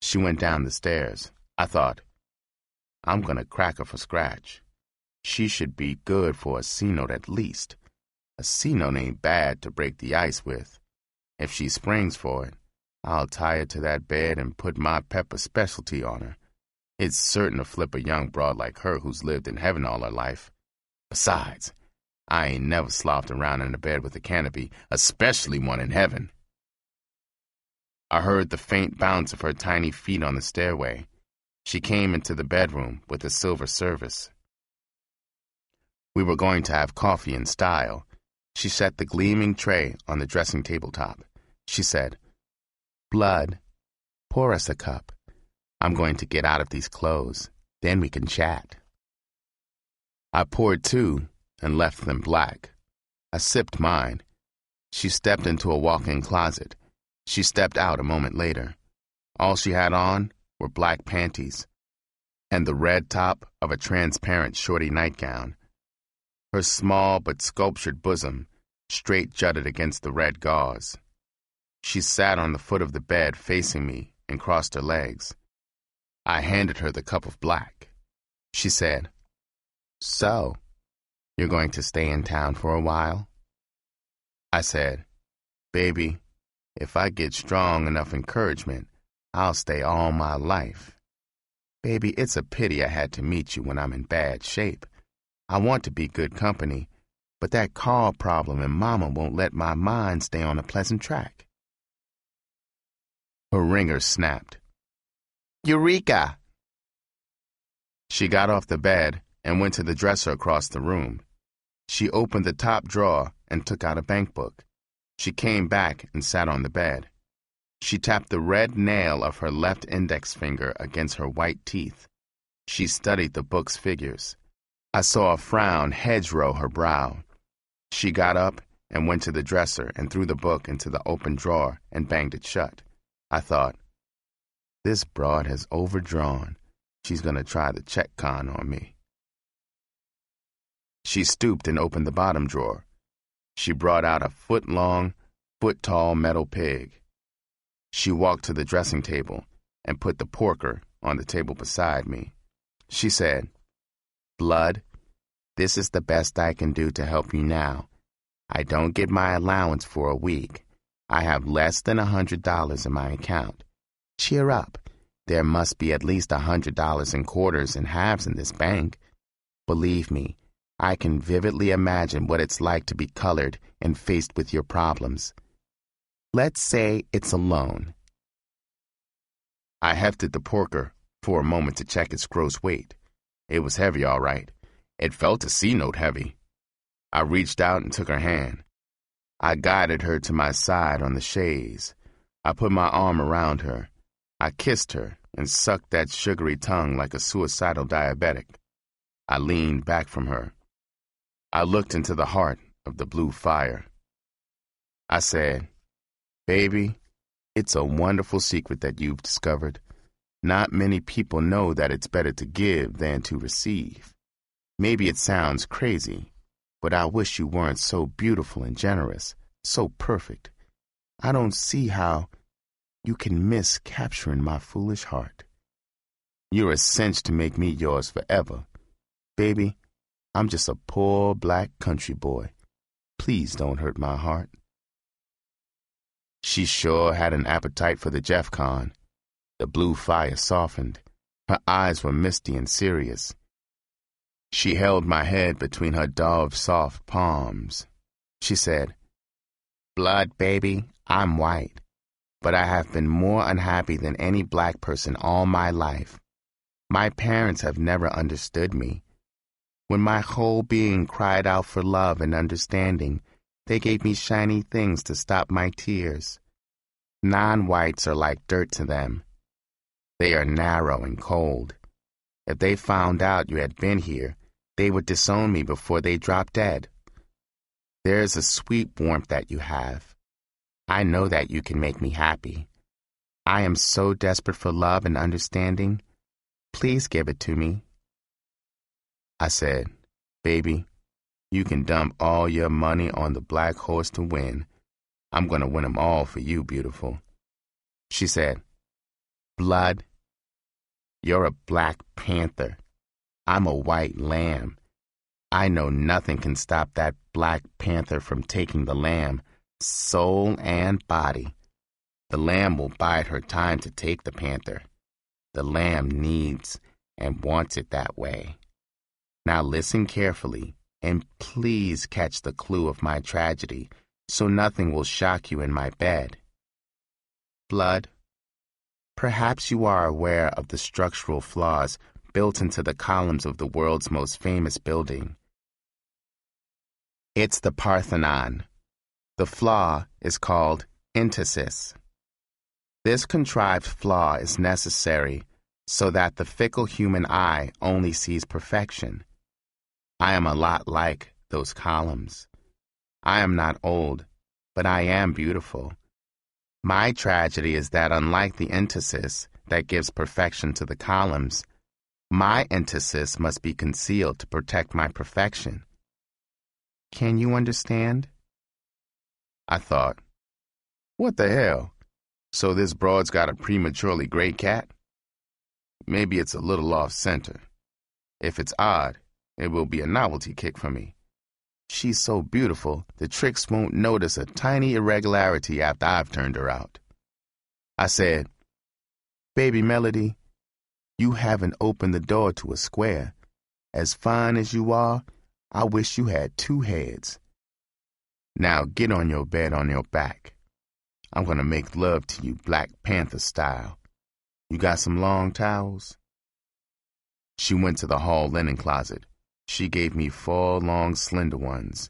She went down the stairs. I thought, I'm gonna crack her for scratch. She should be good for a C-note at least. A C-note ain't bad to break the ice with. If she springs for it, I'll tie her to that bed and put my pepper specialty on her. It's certain to flip a young broad like her who's lived in heaven all her life. Besides, I ain't never slopped around in a bed with a canopy, especially one in heaven. I heard the faint bounce of her tiny feet on the stairway. She came into the bedroom with a silver service. We were going to have coffee in style. She set the gleaming tray on the dressing table top. She said, "Blood, pour us a cup. I'm going to get out of these clothes. Then we can chat." I poured two and left them black. I sipped mine. She stepped into a walk-in closet. She stepped out a moment later. All she had on were black panties and the red top of a transparent shorty nightgown. Her small but sculptured bosom straight jutted against the red gauze. She sat on the foot of the bed facing me and crossed her legs. I handed her the cup of black. She said, "So, you're going to stay in town for a while?" I said, "Baby, if I get strong enough encouragement, I'll stay all my life. Baby, it's a pity I had to meet you when I'm in bad shape. I want to be good company, but that car problem and Mama won't let my mind stay on a pleasant track." Her ringer snapped. "Eureka!" She got off the bed and went to the dresser across the room. She opened the top drawer and took out a bank book. She came back and sat on the bed. She tapped the red nail of her left index finger against her white teeth. She studied the book's figures. I saw a frown hedgerow her brow. She got up and went to the dresser and threw the book into the open drawer and banged it shut. I thought, this broad has overdrawn. She's going to try the check con on me. She stooped and opened the bottom drawer. She brought out a foot-long, foot-tall metal pig. She walked to the dressing table and put the porker on the table beside me. She said, "Blood, this is the best I can do to help you now. I don't get my allowance for a week. I have less than $100 in my account. Cheer up. There must be at least $100 in quarters and halves in this bank. Believe me, I can vividly imagine what it's like to be colored and faced with your problems. Let's say it's a loan." I hefted the porker for a moment to check its gross weight. It was heavy, all right. It felt a C-note heavy. I reached out and took her hand. I guided her to my side on the chaise. I put my arm around her. I kissed her and sucked that sugary tongue like a suicidal diabetic. I leaned back from her. I looked into the heart of the blue fire. I said, "Baby, it's a wonderful secret that you've discovered. Not many people know that it's better to give than to receive. Maybe it sounds crazy, but I wish you weren't so beautiful and generous, so perfect. I don't see how you can miss capturing my foolish heart. You're a cinch to make me yours forever. Baby, I'm just a poor black country boy. Please don't hurt my heart." She sure had an appetite for the Jeff Con. The blue fire softened. Her eyes were misty and serious. She held my head between her dove-soft palms. She said, "Blood, baby, I'm white, but I have been more unhappy than any black person all my life. My parents have never understood me. When my whole being cried out for love and understanding, they gave me shiny things to stop my tears. Non-whites are like dirt to them. They are narrow and cold. If they found out you had been here, they would disown me before they dropped dead. There's a sweet warmth that you have. I know that you can make me happy. I am so desperate for love and understanding. Please give it to me." I said, "Baby, you can dump all your money on the black horse to win. I'm going to win them all for you, beautiful." She said, Blood, you're a black panther. I'm a white lamb. I know nothing can stop that black panther from taking the lamb, soul and body. The lamb will bide her time to take the panther. The lamb needs and wants it that way. Now listen carefully, and please catch the clue of my tragedy, so nothing will shock you in my bed. Blood, perhaps you are aware of the structural flaws built into the columns of the world's most famous building. It's the Parthenon. The flaw is called entasis. This contrived flaw is necessary so that the fickle human eye only sees perfection. I am a lot like those columns. I am not old, but I am beautiful. My tragedy is that unlike the entasis that gives perfection to the columns, my entasis must be concealed to protect my perfection. Can you understand? I thought, what the hell? So this broad's got a prematurely gray cat? Maybe it's a little off-center. If it's odd, it will be a novelty kick for me. She's so beautiful, the tricks won't notice a tiny irregularity after I've turned her out. I said, Baby Melody, you haven't opened the door to a square. As fine as you are, I wish you had two heads. Now get on your bed on your back. I'm going to make love to you Black Panther style. You got some long towels? She went to the hall linen closet. She gave me 4 long, slender ones.